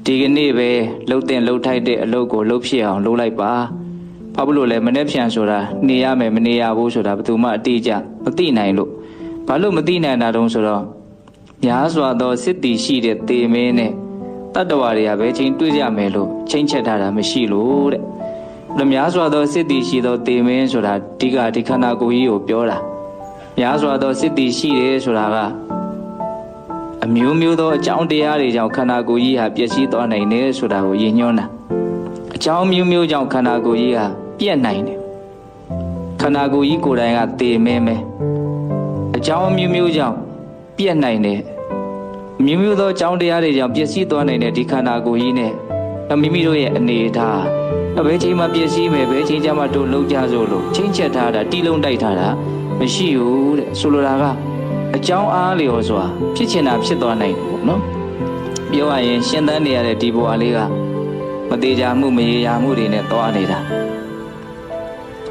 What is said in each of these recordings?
ဒီကနေ့ပဲလှုပ်တင်လှုပ်ထိုက်တဲ့အလုပ်ကိုလှုပ်ဖြစ်အောင်လုပ်လိုက်ပါဘာလို့လဲမနေ့ဖြန်ဆိုတာနေရမယ်မနေရဘူးဆိုတာဘယ်သူမှအတိအကျမသိနိုင်လို့ဘာလို့မသိနိုင်တာတုံးဆိုတော့များစွာသောစစ်တီရှိတဲ့တေမင်းနဲ့တတ္တဝါတွေကပဲချင်းတွေ့ကြမယ်လို့ချိန်ချက်ထားတာမရှိလို့တဲ့ဒါများစွာသောစစ်တီရှိသောတေမင်းဆိုတာဒီခန္ဓာကိုယ်ကြီးကိုပြောတာများစွာသောစစ်တီရှိတယ်ဆိုတာကအမျိုးမျိုးသောအကြောင်းတရားတွေကြောင့်ခန္ဓာကိုယ်ကြီးဟာပျက်စီးသွားနိုင်တယ်ဆိုတာကိုရည်ညွှန်းတာအကြောင်းမျိုးမျိုးကြောင့်ခန္ဓာကိုယ်ကြီးဟာပြက်နိုင်တယ်ခန္ဓာကိုယ်ကြီးကိုယ်တိုင်ကတေမင်းပဲအကြောင်းမျိုးမျိုးကြောင့်ပြက်နိုင်တယ်မျိုးမျိုးသောအကြောင်းတရားတွေကြောင့်ပျက်စီးသွားနိုင်တဲ့ဒီခန္ဓာကိုယ်ကြီးနဲ့မိမိတို့ရဲ့အနေအထားဘယ်ချိန်မှပျက်စီးမယ်ဘယ်ချိန်ကျမှတို့လုံးကြစို့လို့ချိန်ချက်ထားတာတီးလုံးတိုက်ထားတာမရှိဘူးတဲ့ဆိုလိုတာကအကြောင်းအားလျော်စွာဖြစ်ချင်တာဖြစ်သွားနိုင်တယ်ပေါ့နော်ပြောရရင်ရှင်းသန်းနေရတဲ့ဒီဘဝလေးကမသေးကြမှုမရေရာမှုတွေနဲ့သွားနေတာ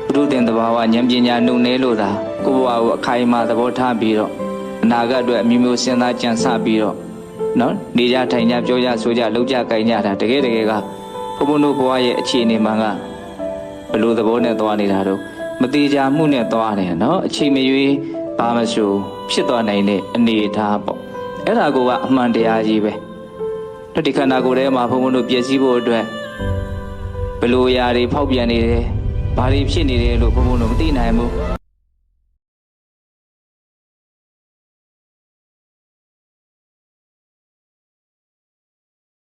ဘုရုတင်တဘာဝဉာဏ်ပညာနှုတ်နေလို့သာကိုယ့်ဘဝကိုအခိုင်အမာသဘောထားပြီးတော့အနာဂတ်အတွက်အမျိုးမျိုးစဉ်းစားကြံစပြီးတော့နော်နေကြထိုင်ကြပြောကြဆိုကြလုပ်ကြကိုင်ကြတာတကယ်ကဘုံတို့ဘဝရဲ့အခြေအနေမှန်ကဘလို့သဘောနဲ့သွားနေတာတော့မသေးကြမှုနဲ့သွားတယ်နော်အချိန်မရွေးဘာမဆိုဖြစ်သွားနိုင်တဲ့အနေအထားပေါ့အဲ့ဒါကအမှန်တရားကြီးပဲဒီခန္ဓာကိုယ်ထဲမှာဘုံတို့ပြည့်စည်ဖို့အတွက်ဘလို့ຢာတွေဖောက်ပြန်နေတယ်ဘာတွေဖြစ်နေတယ်လို့ဘုံတို့မသိနိုင်ဘူး